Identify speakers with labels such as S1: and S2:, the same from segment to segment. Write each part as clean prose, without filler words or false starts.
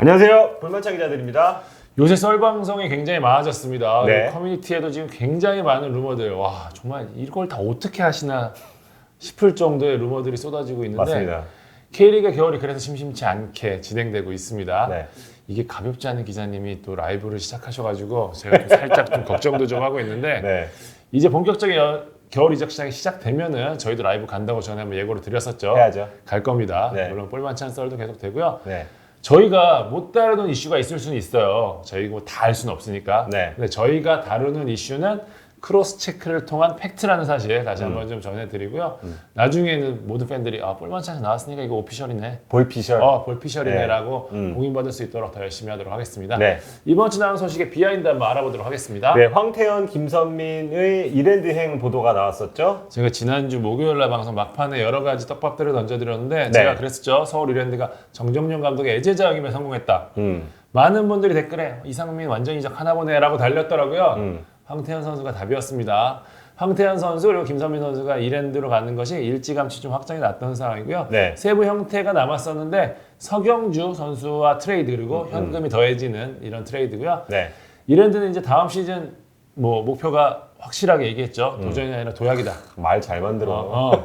S1: 안녕하세요. 불만차 기자들입니다.
S2: 요새 썰 방송이 굉장히 많아졌습니다.
S1: 네.
S2: 커뮤니티에도 지금 굉장히 많은 루머들, 와 정말 이걸 다 어떻게 하시나 싶을 정도의 루머들이 쏟아지고 있는데
S1: 맞습니다.
S2: K리그 겨울이 그래서 심심치 않게 진행되고 있습니다.
S1: 네.
S2: 이게 가볍지 않은 기자님이 또 라이브를 시작하셔가지고 제가 좀 살짝 좀 걱정도 좀 하고 있는데
S1: 네.
S2: 이제 본격적인 겨울 이적 시장이 시작되면은 저희도 라이브 간다고 전에 한번 예고를 드렸었죠.
S1: 해야죠.
S2: 갈 겁니다.
S1: 네.
S2: 물론 볼만찬 썰도 계속 되고요.
S1: 네.
S2: 저희가 못 다루는 이슈가 있을 수는 있어요. 저희가 뭐 다 알 수는 없으니까.
S1: 네.
S2: 근데 저희가 다루는 이슈는 크로스 체크를 통한 팩트라는 사실 다시 한번 좀 전해드리고요. 나중에는 모든 팬들이 볼만찬 나왔으니까 이거 오피셜이네.
S1: 볼피셜.
S2: 볼피셜이네라고 공인받을 수 있도록 더 열심히 하도록 하겠습니다.
S1: 네.
S2: 이번 주 나온 소식의 비하인드 한번 알아보도록 하겠습니다.
S1: 네. 황태현, 김선민의 이랜드행 보도가 나왔었죠.
S2: 제가 지난주 목요일날 방송 막판에 여러 가지 떡밥들을 던져드렸는데
S1: 네.
S2: 제가 그랬었죠. 서울 이랜드가 정정용 감독의 애제자역임에 성공했다. 많은 분들이 댓글에 이상민 완전 이적 하나 보네라고 달렸더라고요. 황태현 선수가 답이었습니다. 황태현 선수 그리고 김선민 선수가 이랜드로 가는 것이 일찌감치 좀 확정이 났던 상황이고요.
S1: 네.
S2: 세부 형태가 남았었는데 서경주 선수와 트레이드 그리고 현금이 더해지는 이런 트레이드고요.
S1: 네.
S2: 이랜드는 이제 다음 시즌 뭐 목표가 확실하게 얘기했죠. 도전이 아니라 도약이다.
S1: 말 잘 만들어.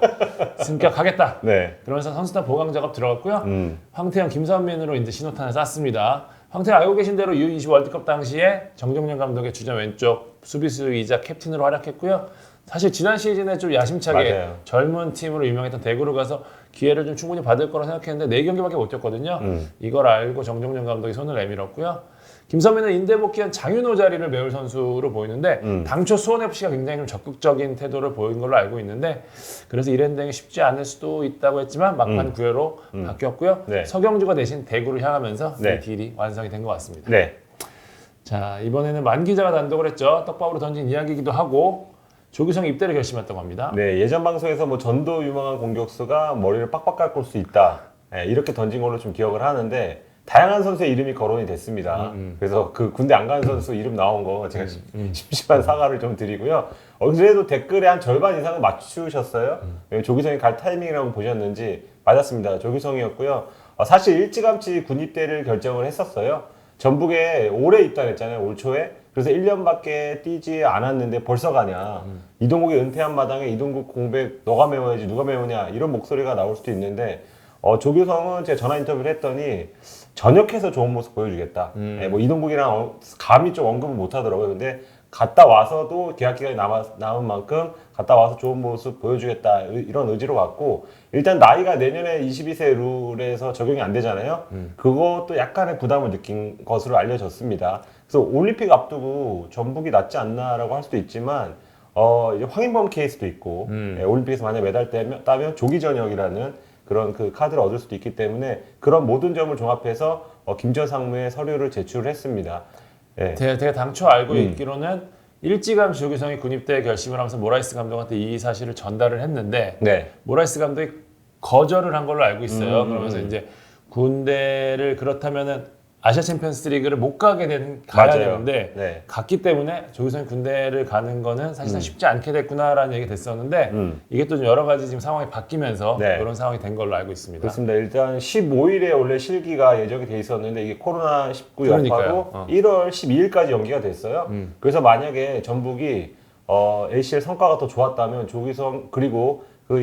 S2: 승격하겠다.
S1: 네.
S2: 그러면서 선수단 보강 작업 들어갔고요. 황태현, 김선민으로 이제 신호탄을 쐈습니다. 황태현 알고 계신 대로 U20 월드컵 당시에 정정용 감독의 주전 왼쪽 수비수이자 캡틴으로 활약했고요. 사실 지난 시즌에 좀 야심차게
S1: 맞아요.
S2: 젊은 팀으로 유명했던 대구로 가서 기회를 좀 충분히 받을 거라 생각했는데 4경기밖에 못 뛰었거든요. 이걸 알고 정정용 감독이 손을 내밀었고요. 김선민은 인대 복귀한 장윤호 자리를 메울 선수로 보이는데 당초 수원FC가 굉장히 좀 적극적인 태도를 보인 걸로 알고 있는데 그래서 이랜드행이 쉽지 않을 수도 있다고 했지만 막판 구회로 바뀌었고요.
S1: 네.
S2: 서경주가 대신 대구를 향하면서
S1: 네.
S2: 이 딜이 완성이 된 것 같습니다.
S1: 네.
S2: 자, 이번에는 만 기자가 단독을 했죠. 떡밥으로 던진 이야기이기도 하고 조규성 입대를 결심했다고 합니다.
S1: 네. 예전 방송에서 뭐 전도 유망한 공격수가 머리를 빡빡 깎을 수 있다. 네, 이렇게 던진 걸로 좀 기억을 하는데 다양한 선수의 이름이 거론이 됐습니다. 그래서 그 군대 안 가는 선수 이름 나온 거 제가 심심한 사과를 좀 드리고요. 그래도 댓글의 한 절반 이상은 맞추셨어요. 조규성이 갈 타이밍이라고 보셨는지 맞았습니다. 조규성이었고요. 사실 일찌감치 군입대를 결정을 했었어요. 전북에 올해 입단했잖아요. 올 초에. 그래서 1년밖에 뛰지 않았는데 벌써 가냐. 이동국이 은퇴한 마당에 이동국 공백 너가 메워야지 누가 메우냐 이런 목소리가 나올 수도 있는데 조규성은 제가 전화 인터뷰를 했더니 전역해서 좋은 모습 보여주겠다. 네, 뭐 이동국이랑 감히 좀 언급을 못 하더라고요. 근데 갔다 와서도 계약 기간이 남은 만큼 갔다 와서 좋은 모습 보여주겠다. 이런 의지로 왔고 일단 나이가 내년에 22세 룰에서 적용이 안 되잖아요. 그것도 약간의 부담을 느낀 것으로 알려졌습니다. 그래서 올림픽 앞두고 전북이 낫지 않나라고 할 수도 있지만 이제 황인범 케이스도 있고 올림픽에서 만약 메달 따면 조기 전역이라는 그런 그 카드를 얻을 수도 있기 때문에 그런 모든 점을 종합해서 김전 상무에 서류를 제출을 했습니다. 네.
S2: 제가 당초 알고 있기로는 일찌감치 조규성이 군입대 결심을 하면서 모라이스 감독한테 이 사실을 전달을 했는데
S1: 네.
S2: 모라이스 감독이 거절을 한 걸로 알고 있어요. 그러면서 이제 군대를 그렇다면은 아시아 챔피언스 리그를 못 가야
S1: 맞아요.
S2: 되는데
S1: 네.
S2: 갔기 때문에 조규성이 군대를 가는 거는 사실상 쉽지 않게 됐구나라는 얘기 됐었는데 이게 또 좀 여러 가지 지금 상황이 바뀌면서
S1: 네.
S2: 그런 상황이 된 걸로 알고 있습니다.
S1: 그렇습니다. 일단 15일에 원래 실기가 예정이 돼 있었는데 이게 코로나19 여파로 1월 12일까지 연기가 됐어요. 그래서 만약에 전북이 ACL 성과가 더 좋았다면 조규성 그리고 그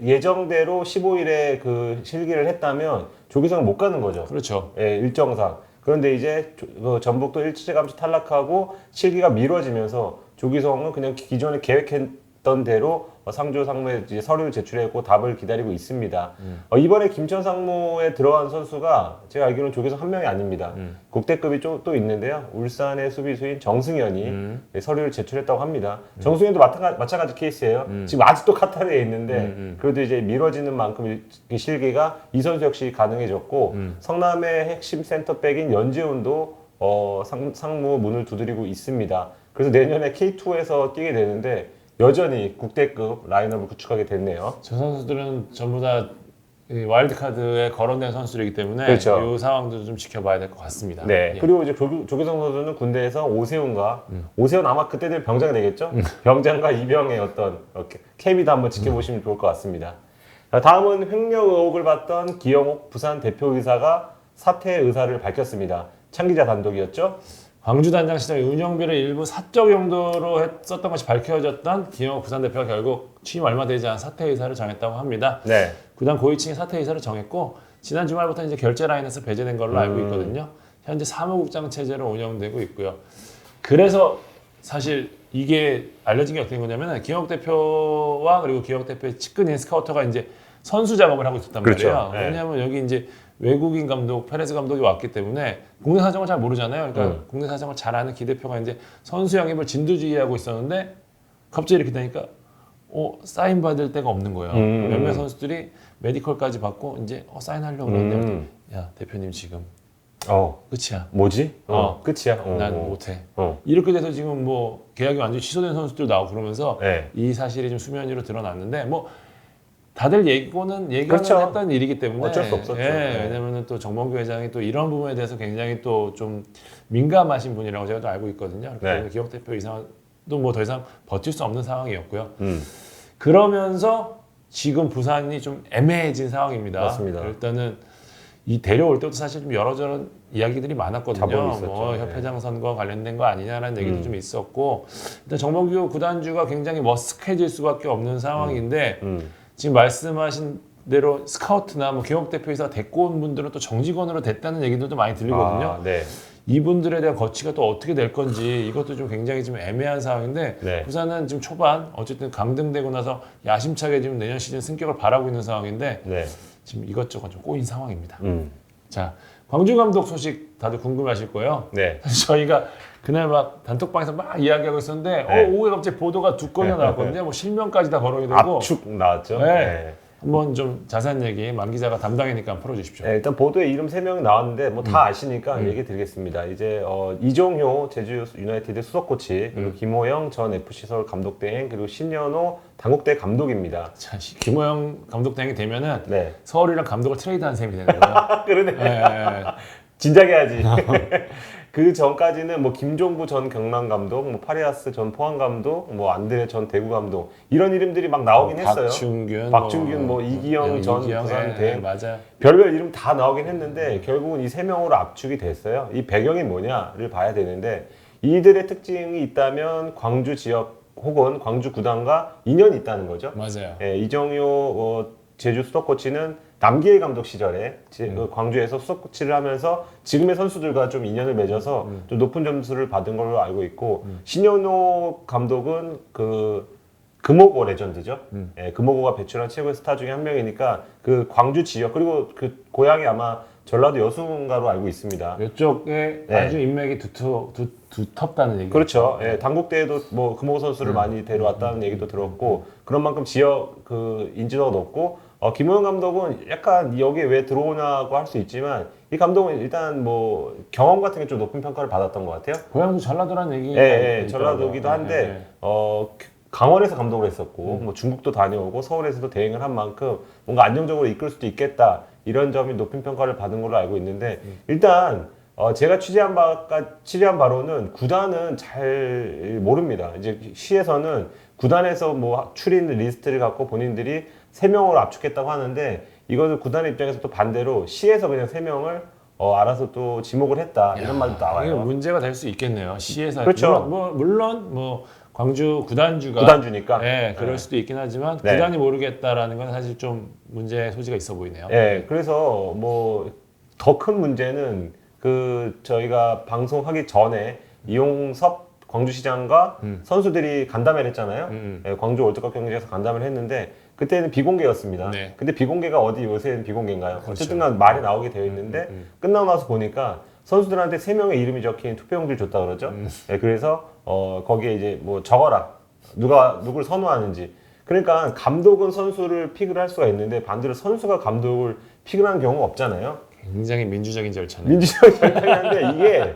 S1: 예정대로 15일에 그 실기를 했다면 조규성은 못 가는 거죠.
S2: 그렇죠.
S1: 예, 일정상. 그런데 이제 전북도 일찌감치 탈락하고 실기가 미뤄지면서 조규성은 그냥 기존에 계획했던 대로 상조 상무에 이제 서류를 제출했고 답을 기다리고 있습니다. 이번에 김천 상무에 들어간 선수가 제가 알기로는 조규성 한 명이 아닙니다. 국대급이 또 있는데요. 울산의 수비수인 정승현이 서류를 제출했다고 합니다. 정승현도 마찬가지 케이스예요. 지금 아직도 카타르에 있는데 그래도 이제 미뤄지는 만큼 이 실기가 이 선수 역시 가능해졌고 성남의 핵심 센터백인 연재훈도 상무 문을 두드리고 있습니다. 그래서 내년에 K2에서 뛰게 되는데 여전히 국대급 라인업을 구축하게 됐네요.
S2: 저 선수들은 전부 다 와일드카드에 거론된 선수이기 때문에
S1: 그렇죠.
S2: 이 상황도 좀 지켜봐야 될 것 같습니다.
S1: 네.
S2: 예.
S1: 그리고 이제 조규성 선수는 군대에서 오세훈과 오세훈 아마 그때 되면 병장이 되겠죠? 병장과 이병의 어떤 케미도 한번 지켜보시면 좋을 것 같습니다. 자, 다음은 횡령 의혹을 받던 기영옥 부산 대표이사가 사퇴 의사를 밝혔습니다. 창 기자 단독이었죠?
S2: 광주 단장 시절 운영비를 일부 사적 용도로 썼던 것이 밝혀졌던 김영욱 부산 대표가 결국 취임 얼마 되지 않은 사퇴 의사를 정했다고 합니다.
S1: 네.
S2: 구단 고위층이 사퇴 의사를 정했고 지난 주말부터 이제 결제 라인에서 배제된 걸로 알고 있거든요. 현재 사무국장 체제로 운영되고 있고요. 그래서 사실 이게 알려진 게 어떻게 된 거냐면 김영욱 대표와 그리고 김영욱 대표의 측근인 스카우터가 이제 선수 작업을 하고 있었단
S1: 그렇죠.
S2: 말이에요.
S1: 네.
S2: 왜냐하면 여기 이제 외국인 감독, 페레즈 감독이 왔기 때문에 국내 사정을 잘 모르잖아요. 그러니까 국내 사정을 잘 아는 기 대표가 이제 선수 영입을 진두지휘하고 있었는데 갑자기 이렇게 되니까 사인 받을 데가 없는 거예요. 몇몇 선수들이 메디컬까지 받고 이제 사인하려고 그러는데 야 대표님 지금 끝이야.
S1: 뭐지? 끝이야.
S2: 난 못해.
S1: 어.
S2: 이렇게 돼서 지금 뭐 계약이 완전히 취소된 선수들 나오고 그러면서
S1: 네.
S2: 이 사실이 좀 수면 위로 드러났는데 뭐 다들 예고는
S1: 그렇죠.
S2: 했던 일이기 때문에
S1: 어쩔 수 없었죠.
S2: 예,
S1: 네.
S2: 왜냐면은 또 정범규 회장이 또 이런 부분에 대해서 굉장히 또 좀 민감하신 분이라고 제가 또 알고 있거든요. 그렇기 때문에 기업 대표 이상도 뭐 더 이상 버틸 수 없는 상황이었고요. 그러면서 지금 부산이 좀 애매해진 상황입니다.
S1: 맞습니다.
S2: 일단은 이 데려올 때부터 사실 좀 여러저런 이야기들이 많았거든요.
S1: 자본이 있었죠.
S2: 뭐
S1: 네.
S2: 협회장 선거 관련된 거 아니냐라는 얘기도 좀 있었고 일단 정범규 구단주가 굉장히 머쓱해질 수밖에 없는 상황인데 지금 말씀하신 대로 스카우트나 뭐 기업 대표이사 데리고 온 분들은 또 정직원으로 됐다는 얘기들도 많이 들리거든요.
S1: 네.
S2: 이분들에 대한 거치가 또 어떻게 될 건지 이것도 좀 굉장히 좀 애매한 상황인데
S1: 네.
S2: 부산은 지금 초반 어쨌든 강등되고 나서 야심차게 지금 내년 시즌 승격을 바라고 있는 상황인데
S1: 네.
S2: 지금 이것저것 좀 꼬인 상황입니다. 자, 광주 감독 소식 다들 궁금하실 거예요.
S1: 네.
S2: 사실 저희가 그날 막 단톡방에서 막 이야기하고 있었는데
S1: 네.
S2: 오후에 갑자기 보도가 두 건이나 나왔거든요. 뭐 실명까지 다 거론이 되고
S1: 압축 나왔죠.
S2: 네. 한번 좀 자세한 얘기 만 기자가 담당이니까 한번 풀어주십시오.
S1: 네, 일단 보도에 이름 3명이 나왔는데 뭐 다 아시니까 얘기 드리겠습니다. 이제 이종효 제주 유나이티드 수석 코치, 그리고 김호영 전 FC 서울 감독 대행, 그리고 신현호 당국대 감독입니다.
S2: 자, 김호영 감독 대행이 되면은
S1: 네.
S2: 서울이랑 감독을 트레이드한 셈이 되는 거예요.
S1: 그러네.
S2: 네.
S1: 진작에 해야지. 그 전까지는 뭐 김종구 전 경남 감독, 뭐 파리아스 전 포항 감독, 뭐 안드레 전 대구 감독 이런 이름들이 막 나오긴 했어요. 박준균, 뭐 이기영 전 부산 대행,
S2: 맞아요.
S1: 별별 이름 다 나오긴 했는데 결국은 이 3명으로 압축이 됐어요. 이 배경이 뭐냐를 봐야 되는데 이들의 특징이 있다면 광주 지역 혹은 광주 구단과 인연이 있다는 거죠.
S2: 맞아요.
S1: 예, 이정효 제주 수석 코치는 남기일 감독 시절에 광주에서 수석 코치를 하면서 지금의 선수들과 좀 인연을 맺어서 좀 높은 점수를 받은 걸로 알고 있고 신현호 감독은 금호고 레전드죠. 예, 금호고가 배출한 최고의 스타 중에 한 명이니까 그 광주 지역 그리고 그 고향이 아마 전라도 여수인가로 알고 있습니다.
S2: 이쪽에
S1: 네.
S2: 아주 인맥이 두텁다는 얘기.
S1: 그렇죠. 예, 당국대에도 뭐 금호고 선수를 많이 데려왔다는 얘기도 들었고 그런 만큼 지역 인지도가 높고 김호영 감독은 약간 여기에 왜 들어오냐고 할 수 있지만 이 감독은 일단 뭐 경험 같은 게 좀 높은 평가를 받았던 것 같아요.
S2: 고향도 전라도라는 얘기.
S1: 예, 전라도기도 한데 강원에서 감독을 했었고 뭐 중국도 다녀오고 서울에서도 대행을 한 만큼 뭔가 안정적으로 이끌 수도 있겠다 이런 점이 높은 평가를 받은 걸로 알고 있는데 일단 제가 취재한 바로는 구단은 잘 모릅니다. 이제 시에서는 구단에서 뭐 추린 리스트를 갖고 본인들이 3명으로 압축했다고 하는데 이것을 구단의 입장에서 또 반대로 시에서 그냥 3명을 알아서 또 지목을 했다 이런 말도
S2: 이게
S1: 나와요.
S2: 문제가 될 수 있겠네요. 시에서
S1: 그렇죠.
S2: 물론 광주 구단주가
S1: 구단주니까.
S2: 네, 그럴 수도 있긴 하지만
S1: 네.
S2: 구단이 모르겠다라는 건 사실 좀 문제의 소지가 있어 보이네요.
S1: 예, 그래서 뭐 더 큰 문제는 저희가 방송하기 전에 이용섭 광주시장과 선수들이 간담회를 했잖아요. 예, 광주 월드컵 경기에서 간담회를 했는데 그때는 비공개였습니다.
S2: 네.
S1: 근데 비공개가 어디 요새는 비공개인가요?
S2: 그렇죠.
S1: 어쨌든 간 말이 나오게 되어 있는데 끝나고 나서 보니까 선수들한테 3명의 이름이 적힌 투표용지를 줬다 그러죠. 예, 그래서 거기에 이제 뭐 적어라. 누굴 선호하는지. 그러니까 감독은 선수를 픽을 할 수가 있는데 반대로 선수가 감독을 픽을 하는 경우가 없잖아요.
S2: 굉장히 민주적인 절차네요.
S1: 민주적인 절차인데 이게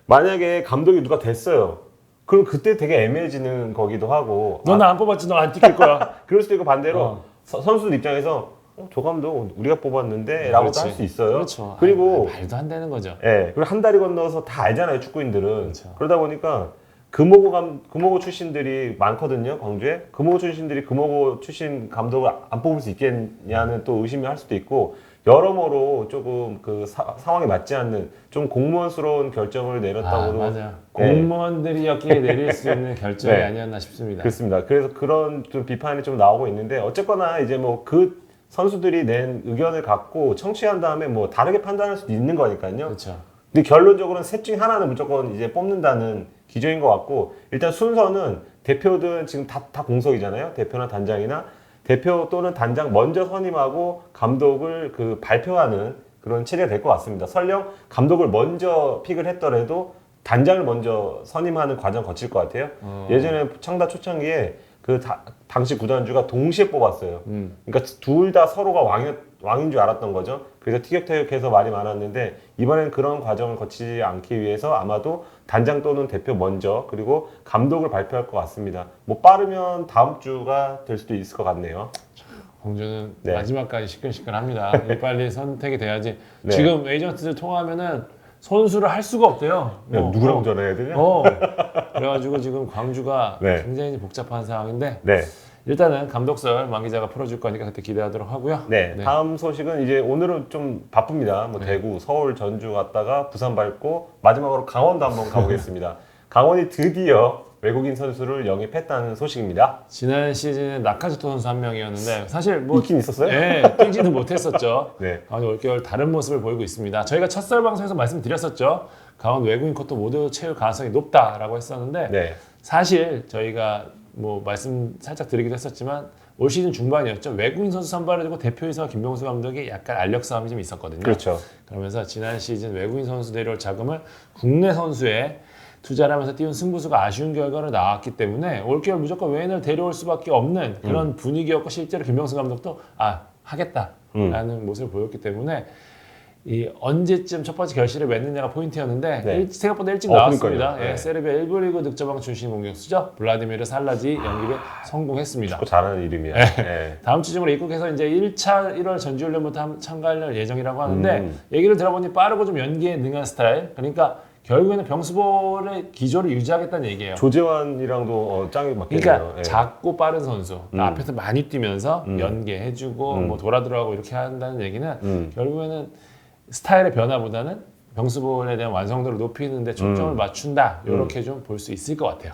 S1: 만약에 감독이 누가 됐어요. 그럼 그때 되게 애매해지는 거기도 하고.
S2: 너 나 안 뽑았지, 너 안 찍힐 거야.
S1: 그럴 수도 있고 반대로 선수들 입장에서 저 감독 우리가 뽑았는데 라고도 할 수 있어요.
S2: 그렇죠.
S1: 그리고
S2: 말도 안 되는 거죠.
S1: 예, 그리고 한 다리 건너서 다 알잖아요, 축구인들은.
S2: 그렇죠.
S1: 그러다 보니까 금호고 출신들이 많거든요, 광주에. 금호고 출신들이 금호고 출신 감독을 안 뽑을 수 있겠냐는 또 의심을 할 수도 있고 여러모로 조금 그 상황에 맞지 않는 좀 공무원스러운 결정을 내렸다고도
S2: 맞아요. 공무원들이었기에 내릴 수 있는 결정이
S1: 네.
S2: 아니었나 싶습니다.
S1: 그렇습니다. 그래서 그런 좀 비판이 좀 나오고 있는데 어쨌거나 이제 뭐 그 선수들이 낸 의견을 갖고 청취한 다음에 뭐 다르게 판단할 수도 있는 거니까요.
S2: 그렇죠.
S1: 근데 결론적으로는 셋 중에 하나는 무조건 이제 뽑는다는 기조인 것 같고 일단 순서는 대표든 지금 다 공석이잖아요. 대표나 단장이나 대표 또는 단장 먼저 선임하고 감독을 그 발표하는 그런 체제가 될 것 같습니다. 설령 감독을 먼저 픽을 했더라도 단장을 먼저 선임하는 과정 거칠 것 같아요. 예전에 창단 초창기에 그 당시 구단주가 동시에 뽑았어요. 그러니까 둘 다 서로가 왕인 줄 알았던 거죠. 그래서 티격태격해서 말이 많았는데 이번엔 그런 과정을 거치지 않기 위해서 아마도 단장 또는 대표 먼저 그리고 감독을 발표할 것 같습니다. 뭐 빠르면 다음 주가 될 수도 있을 것 같네요.
S2: 공주는
S1: 네.
S2: 마지막까지 시끌시끌합니다. 빨리 선택이 돼야지.
S1: 네.
S2: 지금 에이전트들 통화하면은 선수를 할 수가 없대요.
S1: 누구랑 전화해야 되냐?
S2: 그래가지고 지금 광주가
S1: 네.
S2: 굉장히 복잡한 상황인데
S1: 네.
S2: 일단은 감독설 망 기자가 풀어줄 거니까 그때 기대하도록 하고요.
S1: 네. 다음 소식은 이제 오늘은 좀 바쁩니다. 뭐 대구, 서울, 전주 갔다가 부산 밟고 마지막으로 강원도 한번 가보겠습니다. 강원이 드디어 외국인 선수를 영입했다는 소식입니다.
S2: 지난 시즌에 나카주토 선수 한 명이었는데 사실 뭐
S1: 있긴 있었어요?
S2: 네, 뛰지는 못했었죠.
S1: 네.
S2: 강원 올겨울 다른 모습을 보이고 있습니다. 저희가 첫설 방송에서 말씀드렸었죠. 강원 외국인 컷도 모두 채울 가능성이 높다라고 했었는데
S1: 네.
S2: 사실 저희가 뭐 말씀 살짝 드리기도 했었지만 올 시즌 중반이었죠. 외국인 선수 선발해주고 대표이사 김병수 감독이 약간 알력 싸움이 좀 있었거든요.
S1: 그렇죠.
S2: 그러면서 지난 시즌 외국인 선수 데려올 자금을 국내 선수에 투자를 하면서 띄운 승부수가 아쉬운 결과로 나왔기 때문에 올겨울 무조건 외인을 데려올 수밖에 없는 그런 분위기였고 실제로 김병수 감독도 하겠다라는 모습을 보였기 때문에 이 언제쯤 첫 번째 결실을 맺느냐가 포인트였는데
S1: 네.
S2: 생각보다 일찍 나왔습니다.
S1: 그러니까요. 네.
S2: 세르비아 1부 리그 득점왕 출신 공격수죠. 블라디미르 살라지 영입에 성공했습니다.
S1: 축구 잘하는 이름이야. 네.
S2: 다음 주 중으로 입국해서 이제 1차 1월 전지훈련부터 참가할 예정이라고 하는데 얘기를 들어보니 빠르고 좀 연기에 능한 스타일. 그러니까 결국에는 병수볼의 기조를 유지하겠다는 얘기예요.
S1: 조재환이랑도 짱이 맞겠네요.
S2: 그러니까
S1: 예.
S2: 작고 빠른 선수, 앞에서 많이 뛰면서 연계해주고 뭐 돌아 들어가고 이렇게 한다는 얘기는 결국에는 스타일의 변화보다는 병수볼에 대한 완성도를 높이는 데 초점을 맞춘다. 이렇게 좀 볼 수 있을 것 같아요.